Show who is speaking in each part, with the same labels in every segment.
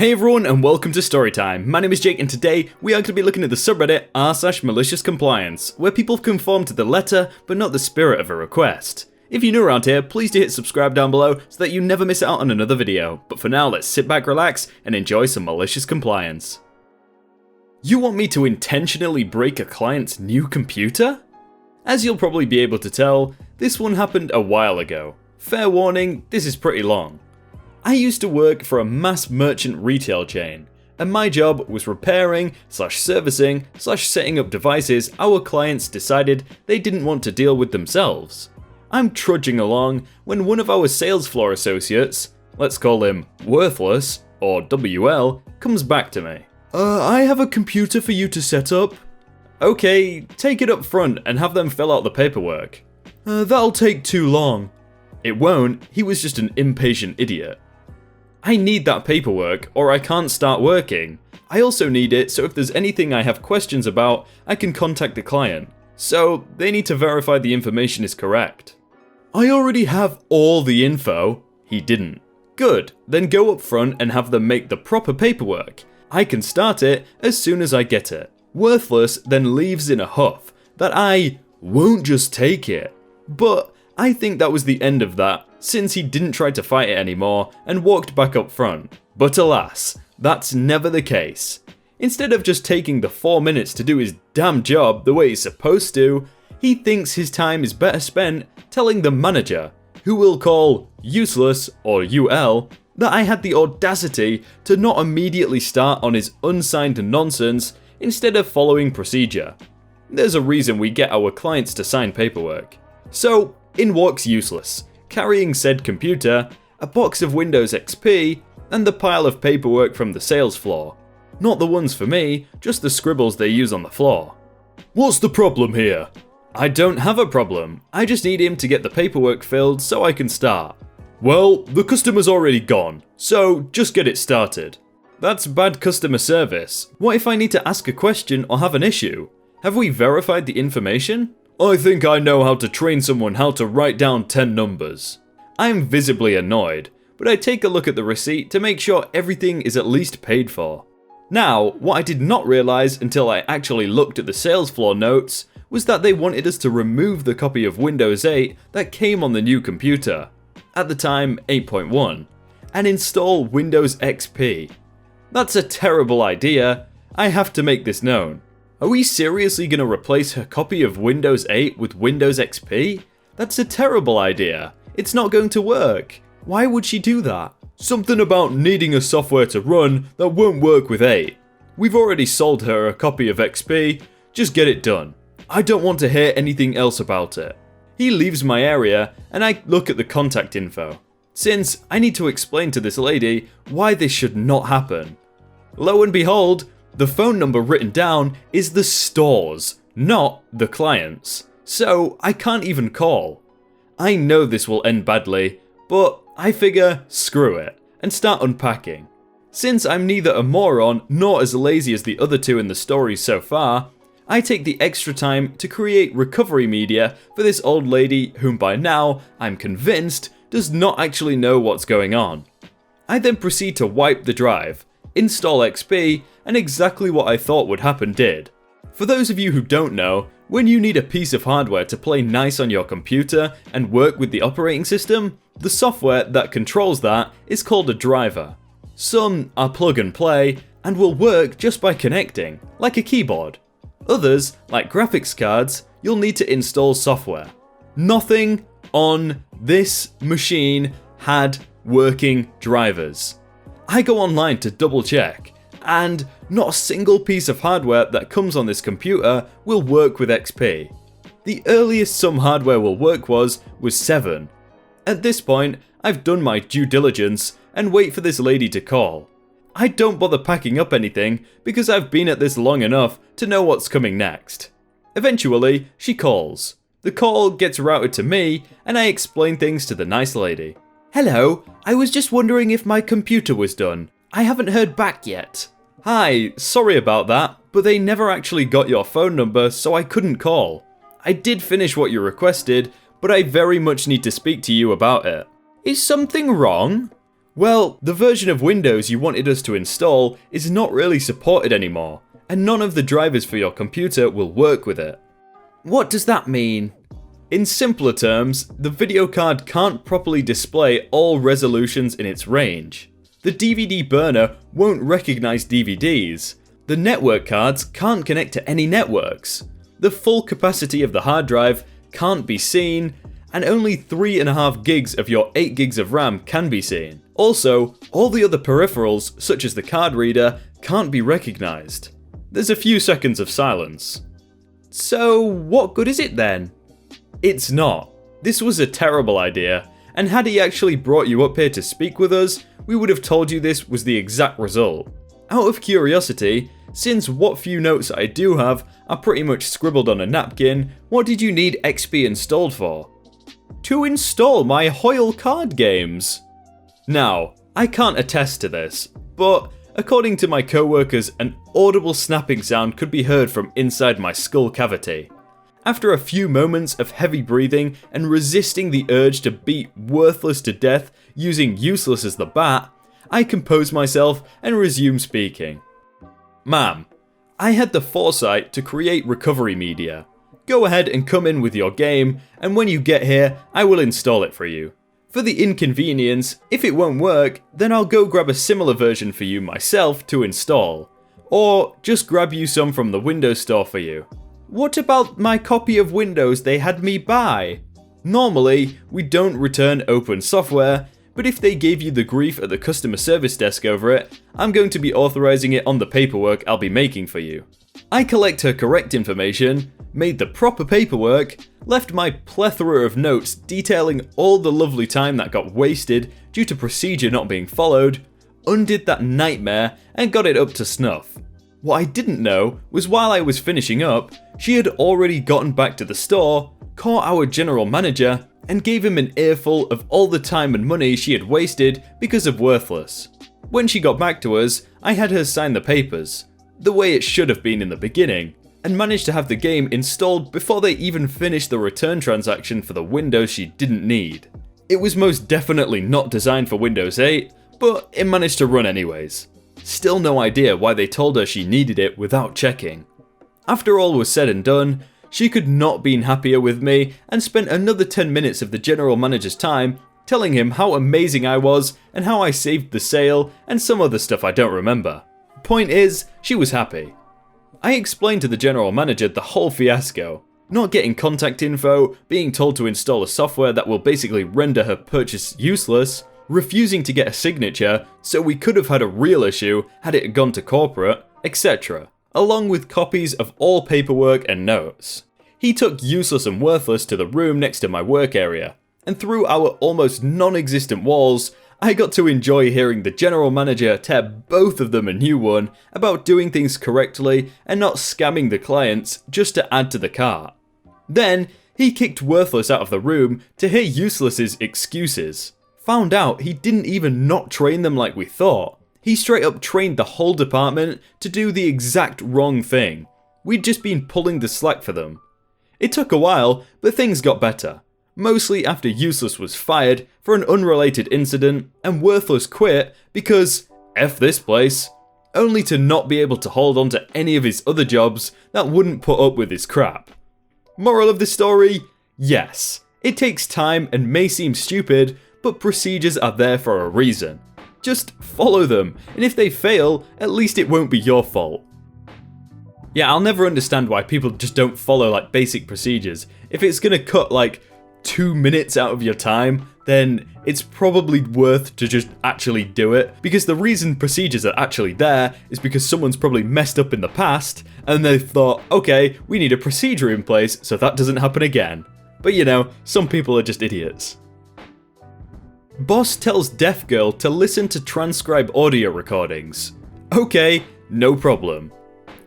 Speaker 1: Hey everyone and welcome to Storytime. My name is Jake and today we are going to be looking at the subreddit r/maliciouscompliance, where people conform to the letter but not the spirit of a request. If you're new around here, please do hit subscribe down below so that you never miss out on another video. But for now, let's sit back, relax, and enjoy some malicious compliance. You want me to intentionally break a client's new computer? As you'll probably be able to tell, this one happened a while ago. Fair warning, this is pretty long. I used to work for a mass merchant retail chain, and my job was repairing / servicing / setting up devices our clients decided they didn't want to deal with themselves. I'm trudging along when one of our sales floor associates, let's call him Worthless, or WL, comes back to me. I have a computer for you to set up. Okay, take it up front and have them fill out the paperwork. That'll take too long. It won't, he was just an impatient idiot. I need that paperwork or I can't start working. I also need it so if there's anything I have questions about, I can contact the client. So they need to verify the information is correct. I already have all the info. He didn't. Good, then go up front and have them make the proper paperwork. I can start it as soon as I get it. Worthless then leaves in a huff that I won't just take it. But I think that was the end of that, since he didn't try to fight it anymore and walked back up front. But alas, that's never the case. Instead of just taking the 4 minutes to do his damn job the way he's supposed to, he thinks his time is better spent telling the manager, who we'll call Useless or UL, that I had the audacity to not immediately start on his unsigned nonsense instead of following procedure. There's a reason we get our clients to sign paperwork. So, in walks Useless, carrying said computer, a box of Windows XP, and the pile of paperwork from the sales floor. Not the ones for me, just the scribbles they use on the floor. What's the problem here? I don't have a problem, I just need him to get the paperwork filled so I can start. Well, the customer's already gone, so just get it started. That's bad customer service. What if I need to ask a question or have an issue? Have we verified the information? I think I know how to train someone how to write down 10 numbers. I'm visibly annoyed, but I take a look at the receipt to make sure everything is at least paid for. Now, what I did not realize until I actually looked at the sales floor notes was that they wanted us to remove the copy of Windows 8 that came on the new computer, at the time 8.1, and install Windows XP. That's a terrible idea. I have to make this known. Are we seriously going to replace her copy of Windows 8 with Windows XP? That's a terrible idea. It's not going to work. Why would she do that? Something about needing a software to run that won't work with 8. We've already sold her a copy of XP, just get it done. I don't want to hear anything else about it. He leaves my area and I look at the contact info, since I need to explain to this lady why this should not happen. Lo and behold, the phone number written down is the store's, not the client's, so I can't even call. I know this will end badly, but I figure screw it, and start unpacking. Since I'm neither a moron nor as lazy as the other two in the stories so far, I take the extra time to create recovery media for this old lady whom by now, I'm convinced, does not actually know what's going on. I then proceed to wipe the drive, install XP, and exactly what I thought would happen did. For those of you who don't know, when you need a piece of hardware to play nice on your computer and work with the operating system, the software that controls that is called a driver. Some are plug and play and will work just by connecting, like a keyboard. Others, like graphics cards, you'll need to install software. Nothing on this machine had working drivers. I go online to double check, and not a single piece of hardware that comes on this computer will work with XP. The earliest some hardware will work was 7. At this point, I've done my due diligence and wait for this lady to call. I don't bother packing up anything because I've been at this long enough to know what's coming next. Eventually, she calls. The call gets routed to me and I explain things to the nice lady. Hello, I was just wondering if my computer was done. I haven't heard back yet. Hi, sorry about that, but they never actually got your phone number, so I couldn't call. I did finish what you requested, but I very much need to speak to you about it. Is something wrong? Well, the version of Windows you wanted us to install is not really supported anymore, and none of the drivers for your computer will work with it. What does that mean? In simpler terms, the video card can't properly display all resolutions in its range. The DVD burner won't recognize DVDs. The network cards can't connect to any networks. The full capacity of the hard drive can't be seen, and only 3.5 gigs of your 8 gigs of RAM can be seen. Also, all the other peripherals, such as the card reader, can't be recognized. There's a few seconds of silence. So, what good is it then? It's not. This was a terrible idea, and had he actually brought you up here to speak with us, we would have told you this was the exact result. Out of curiosity, since what few notes I do have are pretty much scribbled on a napkin, what did you need XP installed for? To install my Hoyle card games. Now, I can't attest to this, but according to my co-workers, an audible snapping sound could be heard from inside my skull cavity. After a few moments of heavy breathing and resisting the urge to beat Worthless to death using Useless as the bat, I compose myself and resume speaking. Ma'am, I had the foresight to create recovery media. Go ahead and come in with your game, and when you get here, I will install it for you. For the inconvenience, if it won't work, then I'll go grab a similar version for you myself to install. Or just grab you some from the Windows store for you. What about my copy of Windows they had me buy? Normally, we don't return open software, but if they gave you the grief at the customer service desk over it, I'm going to be authorizing it on the paperwork I'll be making for you. I collect her correct information, made the proper paperwork, left my plethora of notes detailing all the lovely time that got wasted due to procedure not being followed, undid that nightmare, and got it up to snuff. What I didn't know was while I was finishing up, she had already gotten back to the store, caught our general manager, and gave him an earful of all the time and money she had wasted because of Worthless. When she got back to us, I had her sign the papers, the way it should have been in the beginning, and managed to have the game installed before they even finished the return transaction for the Windows she didn't need. It was most definitely not designed for Windows 8, but it managed to run anyways. Still no idea why they told her she needed it without checking. After all was said and done, she could not been happier with me and spent another 10 minutes of the general manager's time telling him how amazing I was and how I saved the sale and some other stuff I don't remember. Point is, she was happy. I explained to the general manager the whole fiasco, not getting contact info, being told to install a software that will basically render her purchase useless, refusing to get a signature so we could have had a real issue had it gone to corporate, etc. Along with copies of all paperwork and notes. He took Useless and Worthless to the room next to my work area, and through our almost non-existent walls, I got to enjoy hearing the general manager tear both of them a new one about doing things correctly and not scamming the clients just to add to the cart. Then, he kicked Worthless out of the room to hear Useless's excuses. Found out he didn't even not train them like we thought. He straight up trained the whole department to do the exact wrong thing. We'd just been pulling the slack for them. It took a while, but things got better. Mostly after Useless was fired for an unrelated incident and Worthless quit because F this place, only to not be able to hold on to any of his other jobs that wouldn't put up with his crap. Moral of the story? Yes. It takes time and may seem stupid, but procedures are there for a reason. Just follow them, and if they fail, at least it won't be your fault. Yeah, I'll never understand why people just don't follow like basic procedures. If it's gonna cut like 2 minutes out of your time, then it's probably worth to just actually do it, because the reason procedures are actually there is because someone's probably messed up in the past and they've thought, okay, we need a procedure in place so that doesn't happen again. But you know, some people are just idiots. Boss tells deaf girl to listen to transcribe audio recordings. Okay, no problem.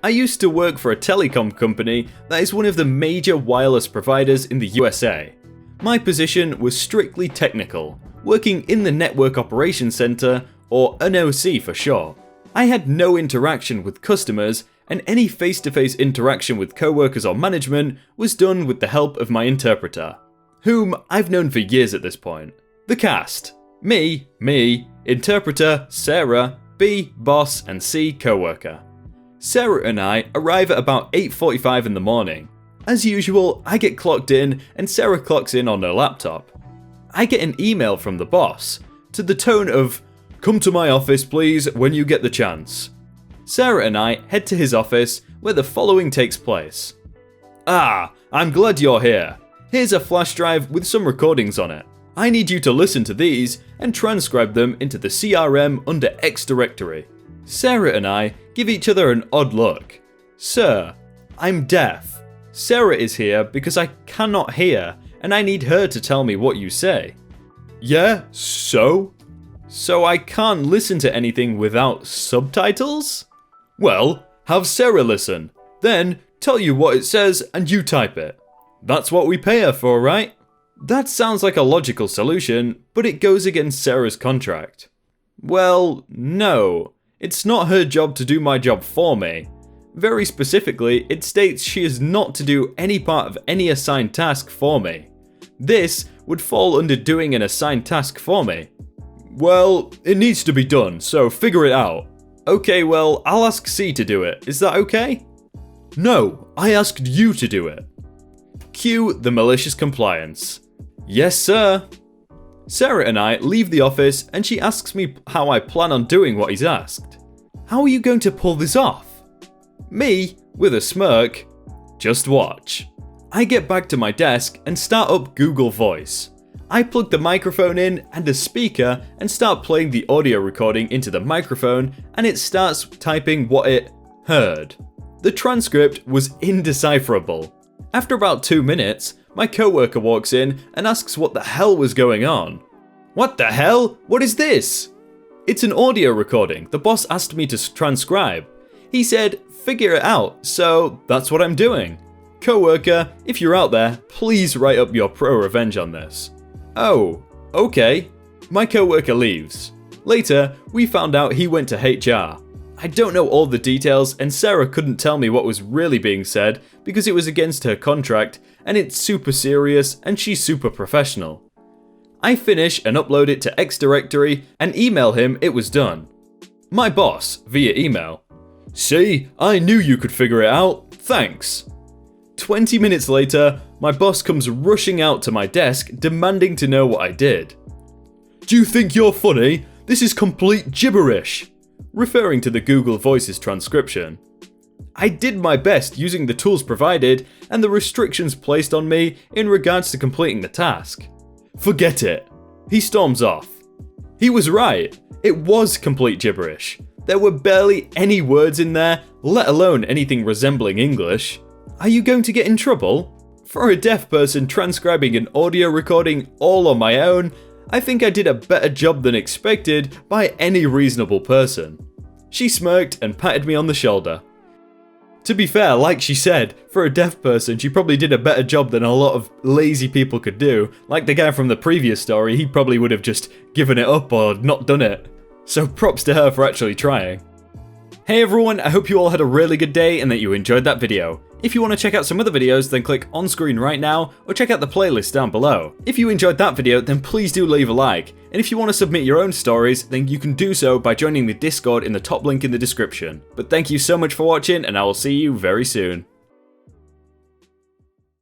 Speaker 1: I used to work for a telecom company that is one of the major wireless providers in the USA. My position was strictly technical, working in the Network Operations Center, or NOC for short. I had no interaction with customers, and any face-to-face interaction with coworkers or management was done with the help of my interpreter, whom I've known for years at this point. The cast: me, interpreter, Sarah, B, boss, and C, coworker. Sarah and I arrive at about 8:45 in the morning. As usual, I get clocked in and Sarah clocks in on her laptop. I get an email from the boss, to the tone of, "Come to my office please when you get the chance." Sarah and I head to his office where the following takes place. "Ah, I'm glad you're here. Here's a flash drive with some recordings on it. I need you to listen to these and transcribe them into the CRM under X directory." Sarah and I give each other an odd look. "Sir, I'm deaf. Sarah is here because I cannot hear and I need her to tell me what you say." "Yeah, so? So I can't listen to anything without subtitles?" "Well, have Sarah listen, then tell you what it says and you type it. That's what we pay her for, right?" That sounds like a logical solution, but it goes against Sarah's contract. Well, no. It's not her job to do my job for me. Very specifically, it states she is not to do any part of any assigned task for me. This would fall under doing an assigned task for me. "Well, it needs to be done, so figure it out." "Okay, well, I'll ask C to do it. Is that okay?" "No, I asked you to do it." Cue the malicious compliance. "Yes, sir." Sarah and I leave the office and she asks me how I plan on doing what he's asked. "How are you going to pull this off?" Me, with a smirk, "Just watch." I get back to my desk and start up Google Voice. I plug the microphone in and a speaker and start playing the audio recording into the microphone and it starts typing what it heard. The transcript was indecipherable. After about 2 minutes, my coworker walks in and asks what the hell was going on. "What the hell? What is this?" "It's an audio recording the boss asked me to transcribe. He said, figure it out, so that's what I'm doing. Coworker, if you're out there, please write up your pro-revenge on this." "Oh, okay." My coworker leaves. Later, we found out he went to HR. I don't know all the details and Sarah couldn't tell me what was really being said because it was against her contract and it's super serious and she's super professional. I finish and upload it to X directory and email him it was done. My boss, via email. "See, I knew you could figure it out. Thanks." 20 minutes later, my boss comes rushing out to my desk demanding to know what I did. "Do you think you're funny? This is complete gibberish," referring to the Google Voices transcription. I did my best using the tools provided and the restrictions placed on me in regards to completing the task. "Forget it." He storms off. He was right. It was complete gibberish. There were barely any words in there, let alone anything resembling English. Are you going to get in trouble? For a deaf person transcribing an audio recording all on my own, I think I did a better job than expected by any reasonable person. She smirked and patted me on the shoulder. To be fair, like she said, for a deaf person she probably did a better job than a lot of lazy people could do. Like the guy from the previous story, he probably would have just given it up or not done it. So props to her for actually trying. Hey everyone, I hope you all had a really good day and that you enjoyed that video. If you want to check out some other videos, then click on screen right now or check out the playlist down below. If you enjoyed that video, then please do leave a like. And if you want to submit your own stories, then you can do so by joining the Discord in the top link in the description. But thank you so much for watching and I will see you very soon.